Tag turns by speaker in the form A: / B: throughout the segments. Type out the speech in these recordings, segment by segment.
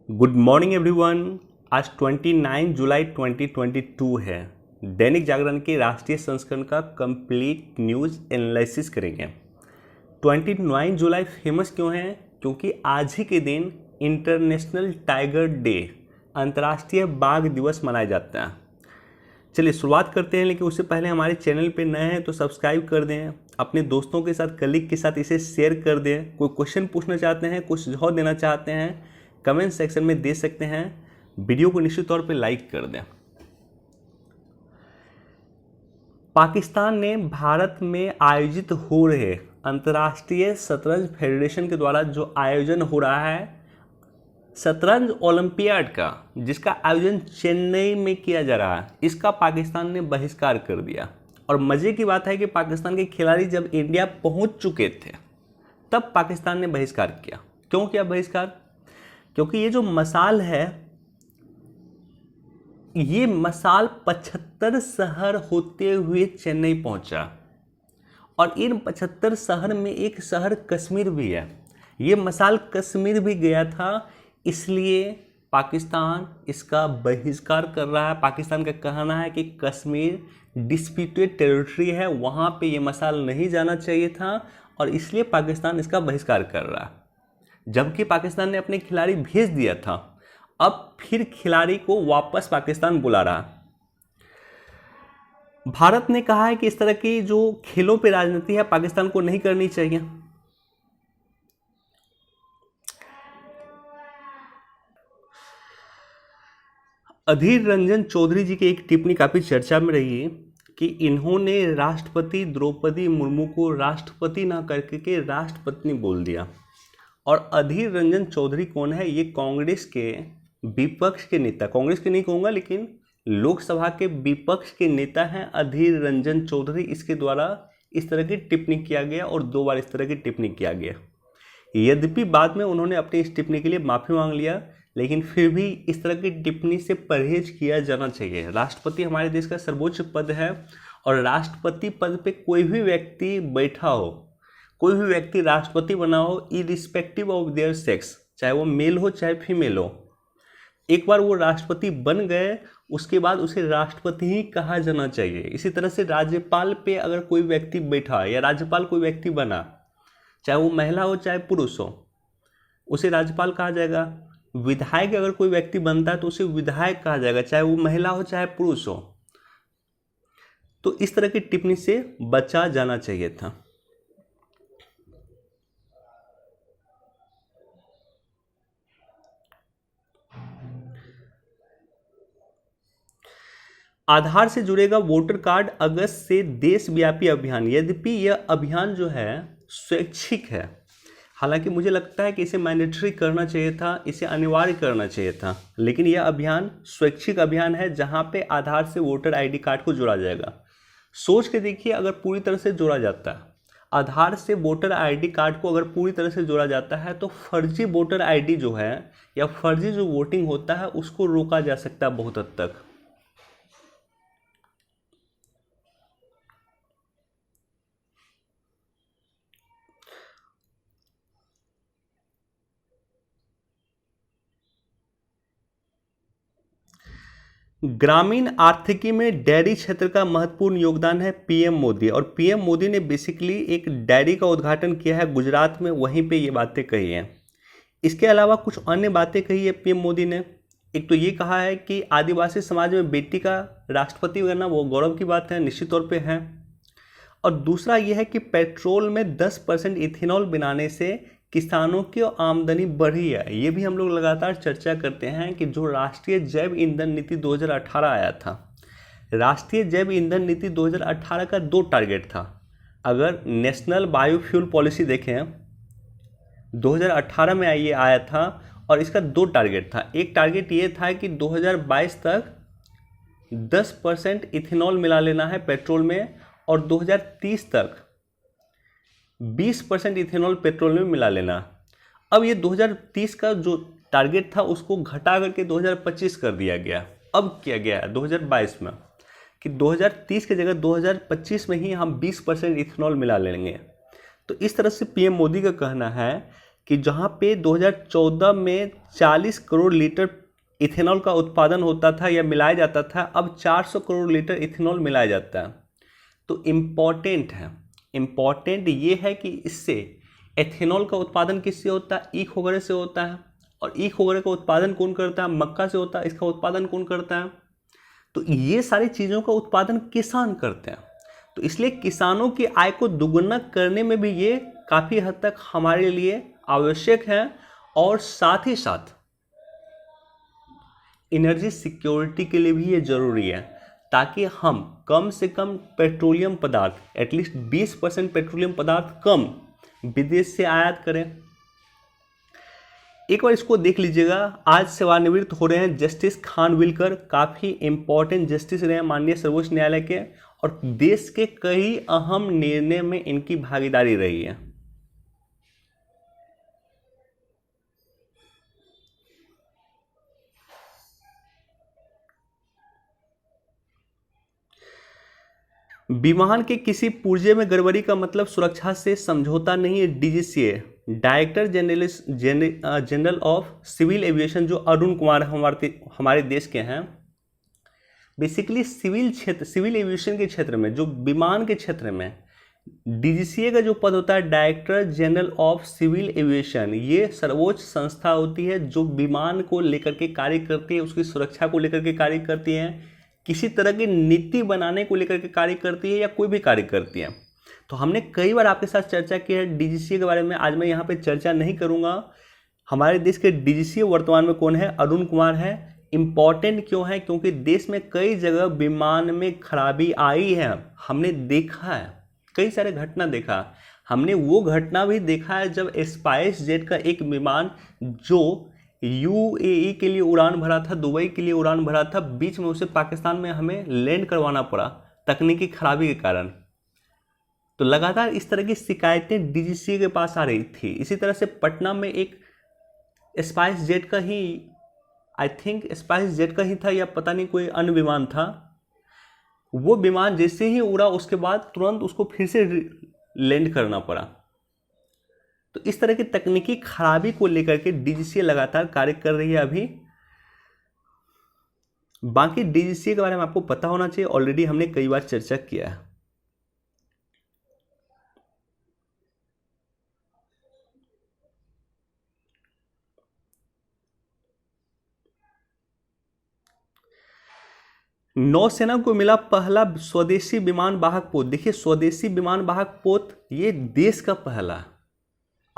A: Good morning everyone. आज 29 जुलाई 2022 है। दैनिक जागरण के राष्ट्रीय संस्करण का कंप्लीट न्यूज़ एनालिसिस करेंगे। 29 जुलाई फेमस क्यों है? क्योंकि आज ही के दिन इंटरनेशनल टाइगर डे, अंतर्राष्ट्रीय बाघ दिवस मनाया जाता है। चलिए शुरुआत करते हैं, लेकिन उससे पहले हमारे चैनल पे नए हैं तो सब्सक्राइब कर दें, अपने दोस्तों के साथ, कलीग के साथ इसे शेयर कर दें। कोई क्वेश्चन पूछना चाहते हैं, कुछ सुझाव देना चाहते हैं, कमेंट सेक्शन में दे सकते हैं। वीडियो को निश्चित तौर पे लाइक कर दें। पाकिस्तान ने भारत में आयोजित हो रहे अंतर्राष्ट्रीय शतरंज फेडरेशन के द्वारा जो आयोजन हो रहा है शतरंज ओलंपियाड का, जिसका आयोजन चेन्नई में किया जा रहा है, इसका पाकिस्तान ने बहिष्कार कर दिया। और मज़े की बात है कि पाकिस्तान के खिलाड़ी जब इंडिया पहुंच चुके थे तब पाकिस्तान ने बहिष्कार किया। क्यों किया बहिष्कार? क्योंकि ये जो मसाल है, ये मसाल 75 शहर होते हुए चेन्नई पहुंचा, और इन 75 शहर में एक शहर कश्मीर भी है। ये मसाल कश्मीर भी गया था, इसलिए पाकिस्तान इसका बहिष्कार कर रहा है। पाकिस्तान का कहना है कि कश्मीर डिस्प्यूटेड टेरिटरी है, वहाँ पे ये मसाल नहीं जाना चाहिए था, और इसलिए पाकिस्तान इसका बहिष्कार कर रहा है। जबकि पाकिस्तान ने अपने खिलाड़ी भेज दिया था, अब फिर खिलाड़ी को वापस पाकिस्तान बुला रहा। भारत ने कहा है कि इस तरह की जो खेलों पे राजनीति है पाकिस्तान को नहीं करनी चाहिए। अधीर रंजन चौधरी जी की एक टिप्पणी काफी चर्चा में रही कि इन्होंने राष्ट्रपति द्रौपदी मुर्मू को राष्ट्रपति ना करके के राष्ट्रपत्नी बोल दिया। और अधीर रंजन चौधरी कौन है? ये कांग्रेस के विपक्ष के नेता, कांग्रेस के नहीं कहूँगा लेकिन लोकसभा के विपक्ष के नेता हैं अधीर रंजन चौधरी। इसके द्वारा इस तरह की टिप्पणी किया गया और 2 बार इस तरह की टिप्पणी किया गया। यद्यपि बाद में उन्होंने अपनी इस टिप्पणी के लिए माफ़ी मांग लिया, लेकिन फिर भी इस तरह की टिप्पणी से परहेज किया जाना चाहिए। राष्ट्रपति हमारे देश का सर्वोच्च पद है, और राष्ट्रपति पद पे कोई भी व्यक्ति बैठा हो, कोई भी व्यक्ति राष्ट्रपति बना हो, इरिस्पेक्टिव ऑफ देयर सेक्स, चाहे वो मेल हो चाहे फीमेल हो, एक बार वो राष्ट्रपति बन गए उसके बाद उसे राष्ट्रपति ही कहा जाना चाहिए। इसी तरह से राज्यपाल पे अगर कोई व्यक्ति बैठा या राज्यपाल कोई व्यक्ति बना, चाहे वो महिला हो चाहे पुरुष हो, उसे राज्यपाल कहा जाएगा। विधायक अगर कोई व्यक्ति बनता है तो उसे विधायक कहा जाएगा, चाहे वो महिला हो चाहे पुरुष हो। तो इस तरह की टिप्पणी से बचा जाना चाहिए था। आधार से जुड़ेगा वोटर कार्ड, अगस्त से देशव्यापी अभियान। यद्यपि यह अभियान जो है स्वैच्छिक है, हालांकि मुझे लगता है कि इसे मैंडेटरी करना चाहिए था, इसे अनिवार्य करना चाहिए था, लेकिन यह अभियान स्वैच्छिक अभियान है जहां पे आधार से वोटर आईडी कार्ड को जोड़ा जाएगा। सोच के देखिए, अगर पूरी तरह से जोड़ा जाता है, आधार से वोटर आईडी कार्ड को अगर पूरी तरह से जोड़ा जाता है, तो फर्जी वोटर आईडी जो है या फर्जी जो वोटिंग होता है उसको रोका जा सकता है बहुत हद तक। ग्रामीण आर्थिकी में डेयरी क्षेत्र का महत्वपूर्ण योगदान है पीएम मोदी। और पीएम मोदी ने बेसिकली एक डेयरी का उद्घाटन किया है गुजरात में, वहीं पे ये बातें कही हैं। इसके अलावा कुछ अन्य बातें कही है पीएम मोदी ने। एक तो ये कहा है कि आदिवासी समाज में बेटी का राष्ट्रपति बनना वो गौरव की बात है, निश्चित तौर पे है। और दूसरा ये है कि पेट्रोल में 10% इथेनॉल बनाने से किसानों की आमदनी बढ़ी है। ये भी हम लोग लगातार चर्चा करते हैं कि जो राष्ट्रीय जैव ईंधन नीति 2018 आया था, राष्ट्रीय जैव ईंधन नीति 2018 का 2 टारगेट था। अगर नेशनल बायोफ्यूल पॉलिसी देखें, 2018 में ये आया था और इसका 2 टारगेट था। एक टारगेट ये था कि 2022 तक 10% इथेनॉल मिला लेना है पेट्रोल में, और 2030 तक 20% इथेनॉल पेट्रोल में मिला लेना। अब ये 2030 का जो टारगेट था उसको घटा करके 2025 कर दिया गया। अब किया गया है 2022 में कि 2030 की जगह 2025 में ही हम 20% इथेनॉल मिला लेंगे। तो इस तरह से पीएम मोदी का कहना है कि जहाँ पे 2014 में 40 करोड़ लीटर इथेनॉल का उत्पादन होता था या मिलाया जाता था, अब 400 करोड़ लीटर इथेनॉल मिलाया जाता है। तो इम्पॉर्टेंट ये है कि इससे एथेनॉल का उत्पादन किससे होता है? ईख वगैरह से होता है। और ईख वगैरह का उत्पादन कौन करता है? मक्का से होता है। इसका उत्पादन कौन करता है? तो ये सारी चीज़ों का उत्पादन किसान करते हैं। तो इसलिए किसानों की आय को दुगुना करने में भी ये काफ़ी हद तक हमारे लिए आवश्यक है, और साथ ही साथ एनर्जी सिक्योरिटी के लिए भी ये ज़रूरी है, ताकि हम कम से कम पेट्रोलियम पदार्थ, एटलीस्ट 20% पेट्रोलियम पदार्थ कम विदेश से आयात करें। एक बार इसको देख लीजिएगा। आज सेवानिवृत्त हो रहे हैं जस्टिस खानविलकर, काफ़ी इंपॉर्टेंट जस्टिस रहे हैं माननीय सर्वोच्च न्यायालय के, और देश के कई अहम निर्णय में इनकी भागीदारी रही है। विमान के किसी पुर्जे में गड़बड़ी का मतलब सुरक्षा से समझौता नहीं है। DGCA, director general of civil aviation, जो अरुण कुमार हमारे देश के हैं, बेसिकली सिविल एविएशन के क्षेत्र में, जो विमान के क्षेत्र में डीजीसीए का जो पद होता है, director general of civil aviation, ये सर्वोच्च संस्था होती है जो विमान को लेकर के कार्य करती है, उसकी सुरक्षा को लेकर के कार्य करती है, किसी तरह की नीति बनाने को लेकर के कार्य करती है, या कोई भी कार्य करती है। तो हमने कई बार आपके साथ चर्चा की है डीजीसीए के बारे में। आज मैं यहाँ पे चर्चा नहीं करूँगा। हमारे देश के डीजीसीए वर्तमान में कौन है? अरुण कुमार है। इम्पॉर्टेंट क्यों है? क्योंकि देश में कई जगह विमान में खराबी आई है, हमने देखा है, कई सारे घटना देखा। हमने वो घटना भी देखा है जब स्पाइस जेट का एक विमान जो यूएई के लिए उड़ान भरा था, दुबई के लिए उड़ान भरा था, बीच में उसे पाकिस्तान में हमें लैंड करवाना पड़ा तकनीकी खराबी के कारण। तो लगातार इस तरह की शिकायतें डीजीसीए के पास आ रही थी। इसी तरह से पटना में एक स्पाइस जेट का ही, आई थिंक स्पाइस जेट का ही था, या पता नहीं कोई अन्य विमान था, वो विमान जैसे ही उड़ा उसके बाद तुरंत उसको फिर से लैंड करना पड़ा। तो इस तरह की तकनीकी खराबी को लेकर के डीजीसीए लगातार कार्य कर रही है अभी। बाकी डीजीसीए के बारे में आपको पता होना चाहिए, ऑलरेडी हमने कई बार चर्चा किया है। नौसेना को मिला पहला स्वदेशी विमान वाहक पोत। देखिए, स्वदेशी विमान वाहक पोत ये देश का पहला,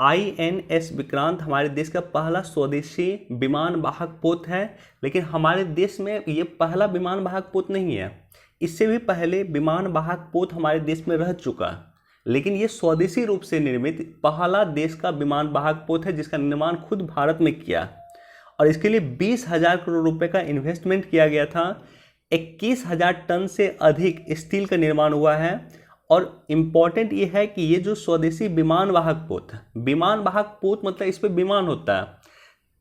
A: INS विक्रांत हमारे देश का पहला स्वदेशी विमान वाहक पोत है। लेकिन हमारे देश में ये पहला विमान वाहक पोत नहीं है, इससे भी पहले विमान वाहक पोत हमारे देश में रह चुका है, लेकिन ये स्वदेशी रूप से निर्मित पहला देश का विमान वाहक पोत है, जिसका निर्माण खुद भारत में किया, और इसके लिए 20,000 करोड़ रुपए का इन्वेस्टमेंट किया गया था। 21,000 टन से अधिक स्टील का निर्माण हुआ है। और इम्पॉर्टेंट ये है कि ये जो स्वदेशी विमान वाहक पोत है, विमान वाहक पोत मतलब इस पे विमान होता है,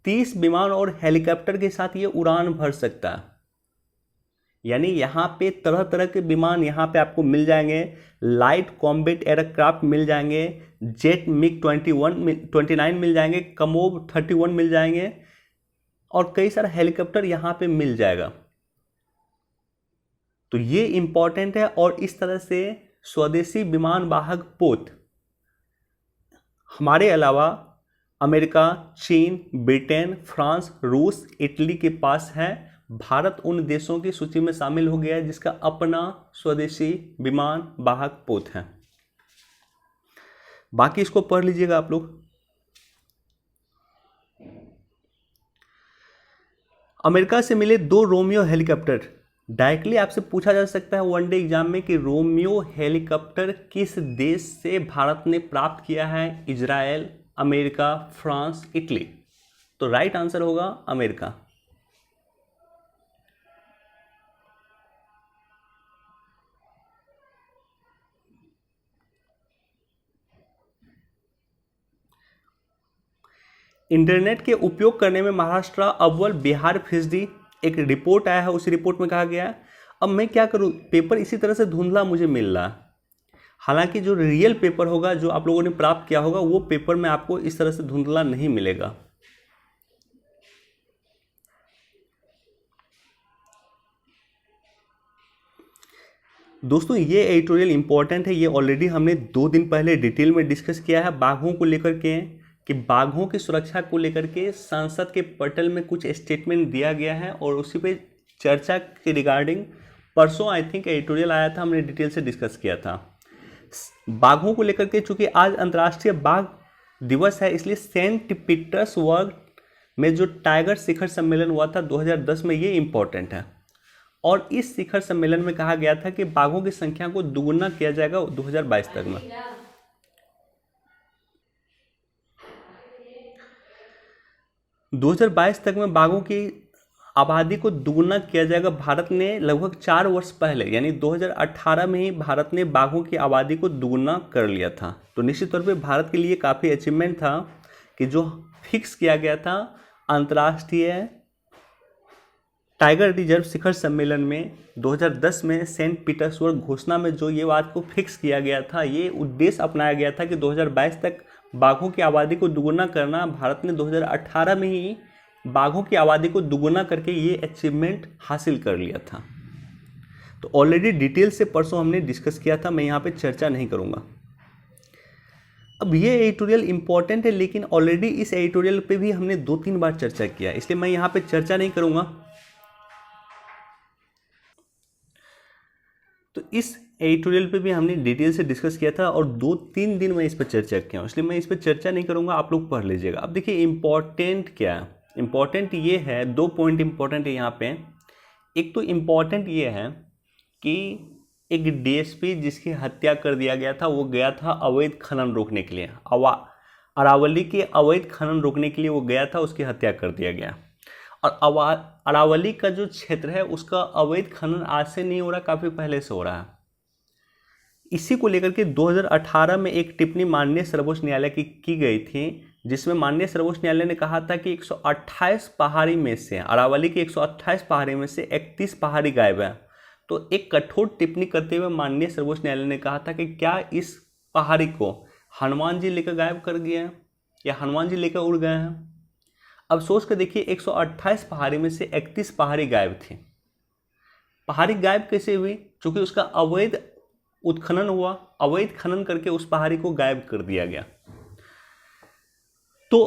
A: 30 विमान और हेलीकॉप्टर के साथ ये उड़ान भर सकता है। यानी यहाँ पे तरह तरह के विमान यहाँ पे आपको मिल जाएंगे, लाइट कॉम्बैट एयरक्राफ्ट मिल जाएंगे, जेट मिग 29 मिल जाएंगे, कमोव 31 मिल जाएंगे, और कई सारे हेलीकॉप्टर यहाँ पे मिल जाएगा। तो ये इम्पॉर्टेंट है। और इस तरह से स्वदेशी विमान वाहक पोत हमारे अलावा अमेरिका, चीन, ब्रिटेन, फ्रांस, रूस, इटली के पास है। भारत उन देशों की सूची में शामिल हो गया है जिसका अपना स्वदेशी विमान वाहक पोत है। बाकी इसको पढ़ लीजिएगा आप लोग। अमेरिका से मिले 2 रोमियो हेलीकॉप्टर। डायरेक्टली आपसे पूछा जा सकता है वनडे एग्जाम में कि रोमियो हेलीकॉप्टर किस देश से भारत ने प्राप्त किया है? Israel, America, France, Italy. तो राइट आंसर होगा अमेरिका। इंटरनेट के उपयोग करने में महाराष्ट्र अव्वल, बिहार फीसदी। एक रिपोर्ट आया है, उस रिपोर्ट में कहा गया है। अब मैं क्या करूं, पेपर इसी तरह से धुंधला मुझे मिल रहा। हालांकि जो रियल पेपर होगा जो आप लोगों ने प्राप्त किया होगा वो पेपर में आपको इस तरह से धुंधला नहीं मिलेगा। दोस्तों ये एडिटोरियल इंपॉर्टेंट है, ये ऑलरेडी हमने 2 दिन पहले डिटेल में डिस्कस किया है बाघों को लेकर के, कि बाघों की सुरक्षा को लेकर के संसद के पटल में कुछ स्टेटमेंट दिया गया है और उसी पे चर्चा के रिगार्डिंग परसों आई थिंक एडिटोरियल आया था, हमने डिटेल से डिस्कस किया था बाघों को लेकर के। चूंकि आज अंतर्राष्ट्रीय बाघ दिवस है इसलिए सेंट पीटर्सबर्ग में जो टाइगर शिखर सम्मेलन हुआ था 2010 में, ये इम्पोर्टेंट है। और इस शिखर सम्मेलन में कहा गया था कि बाघों की संख्या को दुगुना किया जाएगा 2022 तक में। 2022 तक में बाघों की आबादी को दुगुना किया जाएगा। भारत ने लगभग 4 वर्ष पहले यानी 2018 में ही भारत ने बाघों की आबादी को दुगुना कर लिया था। तो निश्चित तौर पे भारत के लिए काफ़ी अचीवमेंट था कि जो फिक्स किया गया था अंतर्राष्ट्रीय टाइगर रिजर्व शिखर सम्मेलन में 2010 में सेंट पीटर्सबर्ग घोषणा में जो ये बात को फिक्स किया गया था, ये उद्देश्य अपनाया गया था कि 2022 तक बाघों की आबादी को दुगुना करना। भारत ने 2018 में ही बाघों की आबादी को दुगुना करके ये अचीवमेंट हासिल कर लिया था। तो ऑलरेडी डिटेल से परसों हमने डिस्कस किया था, मैं यहाँ पे चर्चा नहीं करूँगा। अब ये एडिटोरियल इंपॉर्टेंट है लेकिन ऑलरेडी इस एडिटोरियल पे भी हमने 2-3 बार चर्चा किया है, इसलिए मैं यहाँ पे चर्चा नहीं करूँगा। तो इस एडिटोरियल पे भी हमने डिटेल से डिस्कस किया था और 2-3 दिन मैं इस पर चर्चा किया हूँ, इसलिए मैं इस पर चर्चा नहीं करूँगा, आप लोग पढ़ लीजिएगा। अब देखिए इम्पॉर्टेंट क्या है, इम्पॉर्टेंट ये है, 2 पॉइंट इम्पॉर्टेंट है यहाँ पे। एक तो इम्पॉर्टेंट ये है कि एक डीएसपी जिसकी हत्या कर दिया गया था वो गया था अवैध खनन रोकने के लिए, अरावली के अवैध खनन रोकने के लिए वो गया था, उसकी हत्या कर दिया गया। और अरावली का जो क्षेत्र है उसका अवैध खनन आज से नहीं हो रहा, काफ़ी पहले से हो रहा है। इसी को लेकर के 2018 में एक टिप्पणी माननीय सर्वोच्च न्यायालय की गई थी जिसमें माननीय सर्वोच्च न्यायालय ने कहा था कि 128 पहाड़ी में से, अरावली की 128 पहाड़ी में से 31 पहाड़ी गायब है। तो एक कठोर टिप्पणी करते हुए माननीय सर्वोच्च न्यायालय ने कहा था कि क्या इस पहाड़ी को हनुमान जी लेकर गायब कर गए हैं या हनुमान जी लेकर उड़ गए हैं। अब सोच कर देखिए 128 पहाड़ी में से 31 पहाड़ी गायब थी। पहाड़ी गायब कैसे हुई? क्योंकि उसका अवैध उत्खनन हुआ, अवैध खनन करके उस पहाड़ी को गायब कर दिया गया। तो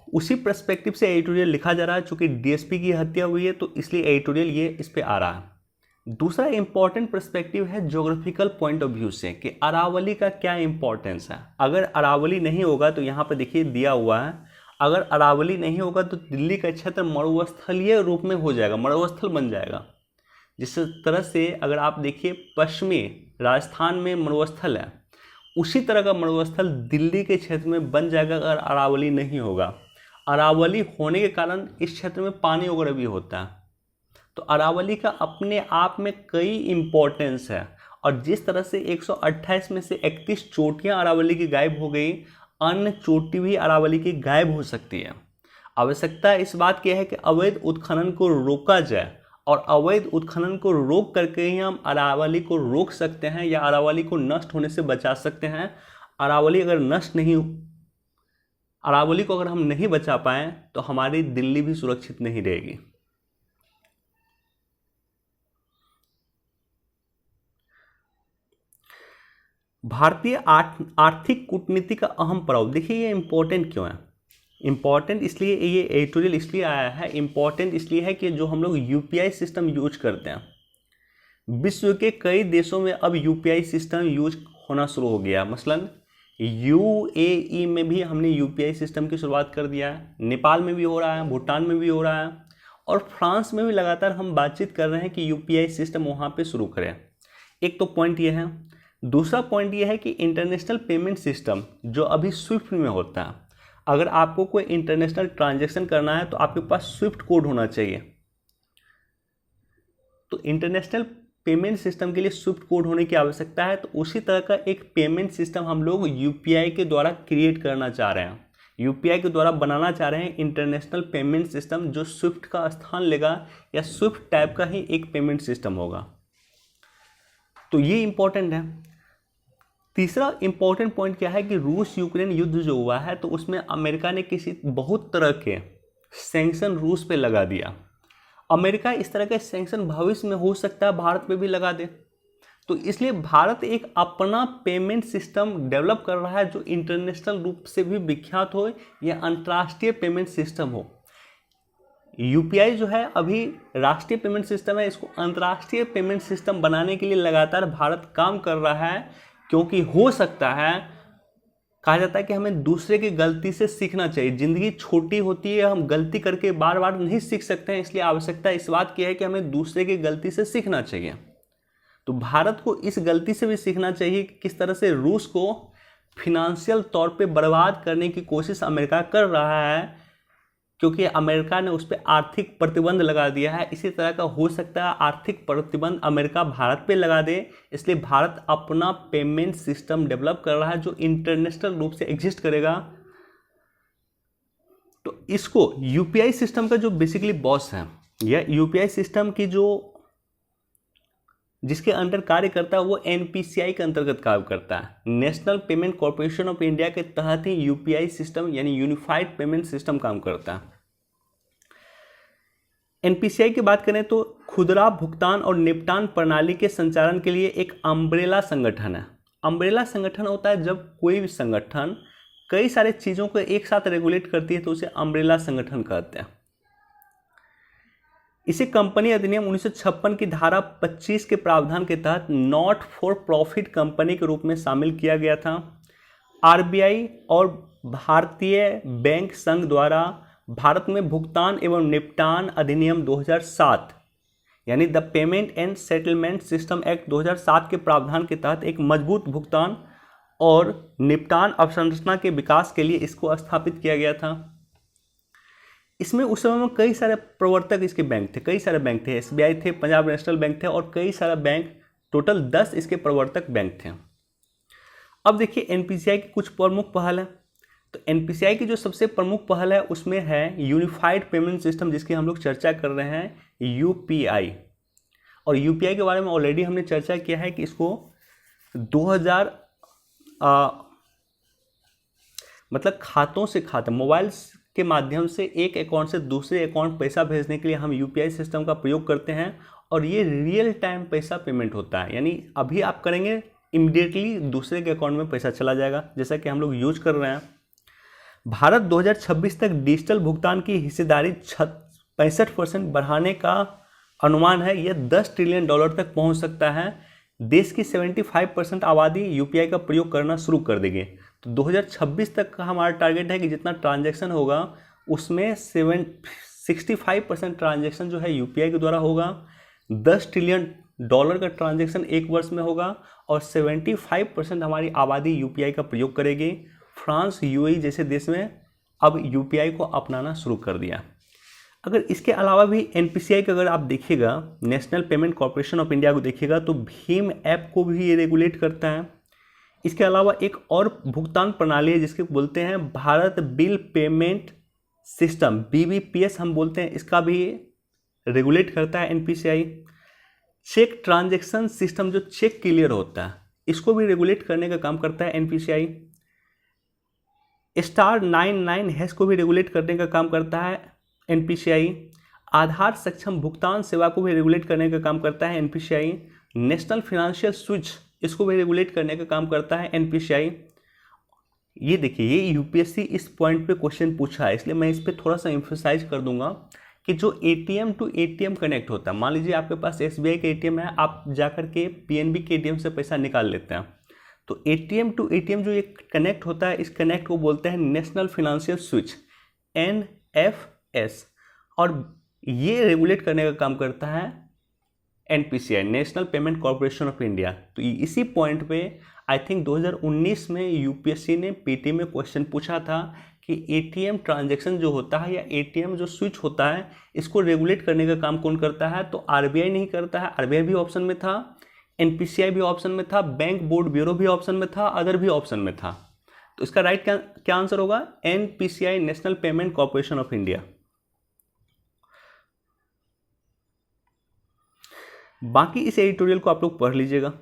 A: उसी पर्सपेक्टिव से एडिटोरियल लिखा जा रहा है, चूंकि डीएसपी की हत्या हुई है तो इसलिए एडिटोरियल ये इस पे आ रहा है। दूसरा इंपॉर्टेंट पर्सपेक्टिव है ज्योग्राफिकल पॉइंट ऑफ व्यू से कि अरावली का क्या इंपॉर्टेंस है। अगर अरावली नहीं होगा तो यहाँ पे देखिए दिया हुआ है, अगर अरावली नहीं होगा तो दिल्ली का क्षेत्र मरुस्थलीय रूप में हो जाएगा, मरुस्थल बन जाएगा। जिस तरह से अगर आप देखिए पश्चिमी राजस्थान में मरुस्थल है, उसी तरह का मरुस्थल दिल्ली के क्षेत्र में बन जाएगा अगर अरावली नहीं होगा। अरावली होने के कारण इस क्षेत्र में पानी वगैरह भी होता है। तो अरावली का अपने आप में कई इम्पोर्टेंस है। और जिस तरह से 128 में से 31 चोटियाँ अरावली की गायब हो गई, अन्य चोटी भी अरावली की गायब हो सकती है। आवश्यकता इस बात की है कि अवैध उत्खनन को रोका जाए और अवैध उत्खनन को रोक करके ही हम अरावली को रोक सकते हैं या अरावली को नष्ट होने से बचा सकते हैं। अरावली को अगर हम नहीं बचा पाएँ तो हमारी दिल्ली भी सुरक्षित नहीं रहेगी। भारतीय आर्थिक कूटनीति का अहम पड़ाव, देखिए ये इम्पोर्टेंट क्यों है। इम्पॉर्टेंट इसलिए, ये एडिटोरियल इसलिए आया है, इम्पॉर्टेंट इसलिए है कि जो हम लोग यूपीआई सिस्टम यूज करते हैं, विश्व के कई देशों में अब यूपीआई सिस्टम यूज होना शुरू हो गया। मसलन यूएई में भी हमने यूपीआई सिस्टम की शुरुआत कर दिया है, नेपाल में भी हो रहा है, भूटान में भी हो रहा है और फ्रांस में भी लगातार हम बातचीत कर रहे हैं कि यूपीआई सिस्टम वहाँ पर शुरू करें। एक तो पॉइंट ये है। दूसरा पॉइंट ये है कि इंटरनेशनल पेमेंट सिस्टम जो अभी स्विफ्ट में होता है, अगर आपको कोई इंटरनेशनल ट्रांजैक्शन करना है तो आपके पास स्विफ्ट कोड होना चाहिए। तो इंटरनेशनल पेमेंट सिस्टम के लिए स्विफ्ट कोड होने की आवश्यकता है। तो उसी तरह का एक पेमेंट सिस्टम हम लोग यूपीआई के द्वारा क्रिएट करना चाह रहे हैं, यूपीआई के द्वारा बनाना चाह रहे हैं इंटरनेशनल पेमेंट सिस्टम जो स्विफ्ट का स्थान लेगा या स्विफ्ट टाइप का ही एक पेमेंट सिस्टम होगा। तो ये इंपॉर्टेंट है। तीसरा इंपॉर्टेंट पॉइंट क्या है कि रूस यूक्रेन युद्ध जो हुआ है तो उसमें अमेरिका ने किसी बहुत तरह के सैंक्शन रूस पे लगा दिया। अमेरिका इस तरह के सैंक्शन भविष्य में हो सकता है भारत पे भी लगा दे, तो इसलिए भारत एक अपना पेमेंट सिस्टम डेवलप कर रहा है जो इंटरनेशनल रूप से भी विख्यात हो या अंतर्राष्ट्रीय पेमेंट सिस्टम हो। यूपीआई जो है अभी राष्ट्रीय पेमेंट सिस्टम है, इसको अंतर्राष्ट्रीय पेमेंट सिस्टम बनाने के लिए लगातार भारत काम कर रहा है, क्योंकि हो सकता है, कहा जाता है कि हमें दूसरे की गलती से सीखना चाहिए। जिंदगी छोटी होती है, हम गलती करके बार बार नहीं सीख सकते हैं, इसलिए आवश्यकता इस बात की है कि हमें दूसरे की गलती से सीखना चाहिए। तो भारत को इस गलती से भी सीखना चाहिए कि किस तरह से रूस को फिनेंशियल तौर पे बर्बाद करने की कोशिश अमेरिका कर रहा है, क्योंकि अमेरिका ने उस पर आर्थिक प्रतिबंध लगा दिया है। इसी तरह का हो सकता है आर्थिक प्रतिबंध अमेरिका भारत पे लगा दे, इसलिए भारत अपना पेमेंट सिस्टम डेवलप कर रहा है जो इंटरनेशनल रूप से एग्जिस्ट करेगा। तो इसको यूपीआई सिस्टम का जो बेसिकली बॉस है या यूपीआई सिस्टम की जो जिसके अंडर कार्य करता है वो एनपीसीआई के अंतर्गत कार्य करता है। National payment corporation of India के तहत ही यूपीआई सिस्टम यानी यूनिफाइड पेमेंट सिस्टम काम करता है। एनपीसीआई की बात करें तो खुदरा भुगतान और निपटान प्रणाली के संचालन के लिए एक अम्ब्रेला संगठन है। अम्ब्रेला संगठन होता है जब कोई भी संगठन कई सारे चीज़ों को एक साथ रेगुलेट करती है तो उसे अम्ब्रेला संगठन कहते हैं। इसे कंपनी अधिनियम 1956 की धारा 25 के प्रावधान के तहत नॉट फॉर प्रॉफिट कंपनी के रूप में शामिल किया गया था। आरबीआई और भारतीय बैंक संघ द्वारा भारत में भुगतान एवं निपटान अधिनियम 2007 यानी the payment and settlement system act 2007 के प्रावधान के तहत एक मजबूत भुगतान और निपटान अवसंरचना के विकास के लिए इसको स्थापित किया गया था। इसमें उस समय में कई सारे प्रवर्तक इसके बैंक थे, कई सारे बैंक थे, एसबीआई थे, पंजाब नेशनल बैंक थे और कई सारे बैंक, टोटल 10 इसके प्रवर्तक बैंक थे। अब देखिए एनपीसीआई की कुछ प्रमुख पहल है। तो एनपीसीआई की जो सबसे प्रमुख पहल है उसमें है यूनिफाइड पेमेंट सिस्टम, जिसकी हम लोग चर्चा कर रहे हैं, यूपीआई। और यूपीआई के बारे में ऑलरेडी हमने चर्चा किया है कि इसको 2000 मतलब खातों से खाता, मोबाइल के माध्यम से एक अकाउंट से दूसरे अकाउंट पैसा भेजने के लिए हम यूपीआई सिस्टम का प्रयोग करते हैं और ये रियल टाइम पैसा पेमेंट होता है, यानी अभी आप करेंगे इमीडिएटली दूसरे के अकाउंट में पैसा चला जाएगा, जैसा कि हम लोग यूज कर रहे हैं। भारत 2026 तक डिजिटल भुगतान की हिस्सेदारी 65% बढ़ाने का अनुमान है। यह $10 ट्रिलियन तक पहुंच सकता है। देश की 75% आबादी यूपीआई का प्रयोग करना शुरू कर देगी। तो 2026 तक का हमारा टारगेट है कि जितना ट्रांजैक्शन होगा उसमें 65% ट्रांजैक्शन जो है यूपीआई के द्वारा होगा। $10 ट्रिलियन का ट्रांजैक्शन एक वर्ष में होगा और 75% हमारी आबादी यूपीआई का प्रयोग करेगी। फ्रांस, यूएई जैसे देश में अब यूपीआई को अपनाना शुरू कर दिया। अगर इसके अलावा भी एनपीसीआई का अगर आप देखिएगा, national payment corporation of India को देखिएगा तो भीम ऐप को भी ये रेगुलेट करता है। इसके अलावा एक और भुगतान प्रणाली है जिसके बोलते हैं Bharat bill payment system, BBPS हम बोलते हैं, इसका भी रेगुलेट करता है एनपीसीआई। चेक ट्रांजैक्शन सिस्टम, जो चेक क्लियर होता है, इसको भी रेगुलेट करने का काम करता है एनपीसीआई। स्टार 99 हैश को भी रेगुलेट करने का काम करता है एनपीसीआई। आधार सक्षम भुगतान सेवा को भी रेगुलेट करने का काम करता है एनपीसीआई। नेशनल फाइनेंशियल स्विच, इसको भी रेगुलेट करने का काम करता है एनपीसीआई। ये देखिए, ये यूपीएससी इस पॉइंट पे क्वेश्चन पूछा है, इसलिए मैं इस पर थोड़ा सा एम्फोसाइज कर दूंगा कि जो एटीएम टू एटीएम कनेक्ट होता है, मान लीजिए आपके पास एसबीआई का एटीएम है, आप जाकर के पीएनबी के एटीएम से पैसा निकाल लेते हैं, तो एटीएम टू एटीएम जो एक कनेक्ट होता है, इस कनेक्ट को बोलते हैं नेशनल फाइनेंशियल स्विच, एनएफएस, और ये रेगुलेट करने का काम करता है NPCI, national payment corporation of India. तो इसी पॉइंट पे आई थिंक 2019 में यूपीएससी ने पीटी में क्वेश्चन पूछा था कि एटीएम ट्रांजैक्शन जो होता है या एटीएम जो स्विच होता है, इसको रेगुलेट करने का काम कौन करता है, तो आरबीआई नहीं करता है। आरबीआई भी ऑप्शन में था, एनपीसीआई भी ऑप्शन में था, बैंक बोर्ड ब्यूरो भी ऑप्शन में था, अदर भी ऑप्शन में था। तो इसका राइट क्या आंसर होगा, NPCI, national payment corporation of India. बाकी इस एडिटोरियल को आप लोग पढ़ लीजिएगा।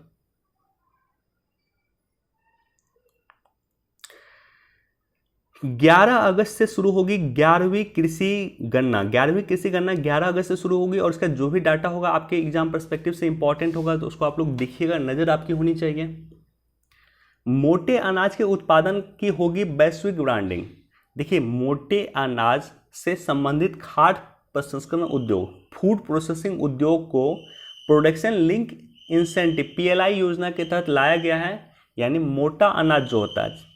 A: 11 अगस्त से शुरू होगी 11वीं कृषि गणना। 11वीं कृषि गणना 11 अगस्त से शुरू होगी और इसका जो भी डाटा होगा आपके एग्जाम पर्सपेक्टिव से इंपॉर्टेंट होगा, तो उसको आप लोग देखिएगा, नज़र आपकी होनी चाहिए। मोटे अनाज के उत्पादन की होगी वैश्विक ब्रांडिंग। देखिए, मोटे अनाज से संबंधित खाद्य प्रसंस्करण उद्योग, फूड प्रोसेसिंग उद्योग को प्रोडक्शन लिंक इंसेंटिव PLI योजना के तहत लाया गया है। यानी मोटा अनाज जो होता है,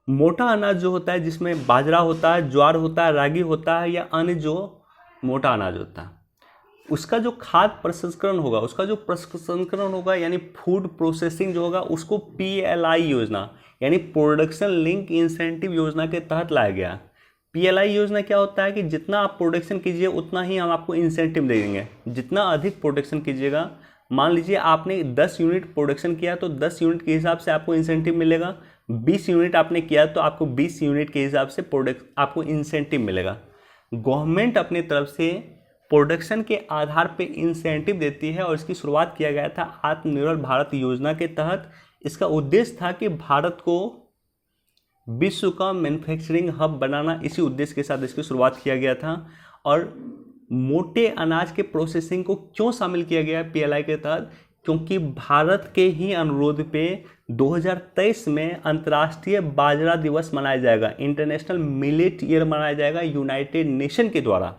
A: मोटा अनाज जो होता है जिसमें बाजरा होता है, ज्वार होता है, रागी होता है या अन्य जो मोटा अनाज होता है, उसका जो खाद्य प्रसंस्करण होगा, उसका जो प्रसंस्करण होगा यानी फूड प्रोसेसिंग जो होगा, उसको PLI योजना यानी प्रोडक्शन लिंक इंसेंटिव योजना के तहत लाया गया। PLI योजना क्या होता है कि जितना आप प्रोडक्शन कीजिए उतना ही हम आपको इंसेंटिव दे देंगे। जितना अधिक प्रोडक्शन कीजिएगा, मान लीजिए आपने 10 यूनिट प्रोडक्शन किया तो 10 यूनिट के हिसाब से आपको इंसेंटिव मिलेगा। 20 यूनिट आपने किया तो आपको 20 यूनिट के हिसाब से आपको इंसेंटिव मिलेगा। गवर्नमेंट अपनी तरफ से प्रोडक्शन के आधार पे इंसेंटिव देती है और इसकी शुरुआत किया गया था आत्मनिर्भर भारत योजना के तहत। इसका उद्देश्य था कि भारत को विश्व का मैन्युफैक्चरिंग हब बनाना, इसी उद्देश्य के साथ इसकी शुरुआत किया गया था। और मोटे अनाज के प्रोसेसिंग को क्यों शामिल किया गया PLI के तहत? क्योंकि भारत के ही अनुरोध पे 2023 में अंतर्राष्ट्रीय बाजरा दिवस मनाया जाएगा, इंटरनेशनल मिलेट ईयर मनाया जाएगा यूनाइटेड नेशन के द्वारा।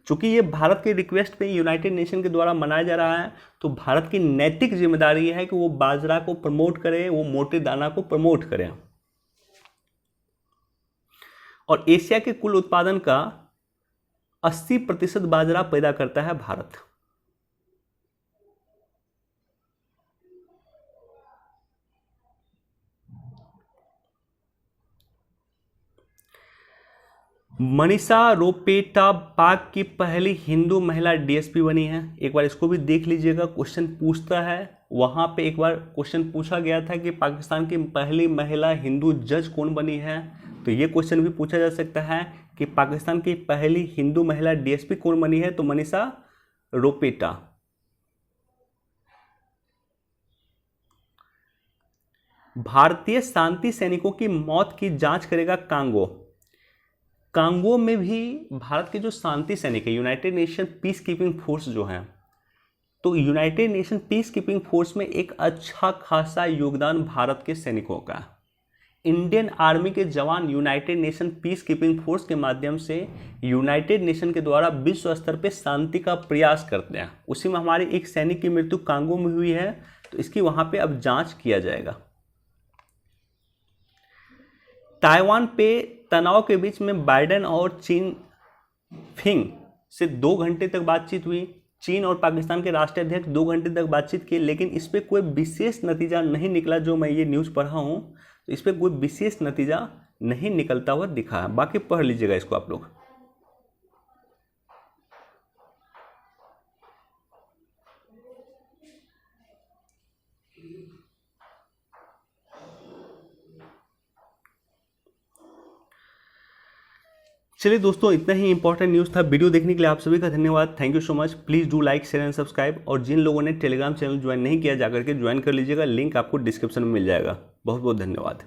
A: चूँकि ये भारत के रिक्वेस्ट पे यूनाइटेड नेशन के द्वारा मनाया जा रहा है, तो भारत की नैतिक जिम्मेदारी है कि वो बाजरा को प्रमोट करे, वो मोटे दाना को प्रमोट करे। और एशिया के कुल उत्पादन का 80% बाजरा पैदा करता है भारत। मनीषा रोपेटा पाक की पहली हिंदू महिला DSP बनी है। एक बार इसको भी देख लीजिएगा, क्वेश्चन पूछता है। वहाँ पे एक बार क्वेश्चन पूछा गया था कि पाकिस्तान की पहली महिला हिंदू जज कौन बनी है, तो ये क्वेश्चन भी पूछा जा सकता है कि पाकिस्तान की पहली हिंदू महिला DSP कौन बनी है, तो मनीषा रोपेटा। भारतीय शांति सैनिकों की मौत की जांच करेगा कांगो। कांगो में भी भारत के जो शांति सैनिक है, United nation peace keeping force जो है, तो United nation peace keeping force में एक अच्छा खासा योगदान भारत के सैनिकों का। इंडियन आर्मी के जवान United nation peace keeping force के माध्यम से यूनाइटेड नेशन के द्वारा विश्व स्तर पे शांति का प्रयास करते हैं। उसी में हमारे एक सैनिक की मृत्यु कांगो में हुई है, तो इसकी वहां पे अब जांच किया जाएगा। ताइवान पे तनाव के बीच में बाइडेन और चीन फिंग से 2 घंटे तक बातचीत हुई। चीन और पाकिस्तान के राष्ट्रीय अध्यक्ष 2 घंटे तक बातचीत की, लेकिन इस पर कोई विशेष नतीजा नहीं निकला। जो मैं ये न्यूज़ पढ़ा हूँ, तो इस पर कोई विशेष नतीजा नहीं निकलता हुआ दिखा है। बाकी पढ़ लीजिएगा इसको आप लोग। चलिए दोस्तों, इतना ही इंपॉर्टेंट न्यूज़ था। वीडियो देखने के लिए आप सभी का धन्यवाद। Thank you so much. Please do like, share and subscribe. और जिन लोगों ने टेलीग्राम चैनल ज्वाइन नहीं किया, जाकर के ज्वाइन कर लीजिएगा, लिंक आपको डिस्क्रिप्शन में मिल जाएगा। बहुत बहुत धन्यवाद।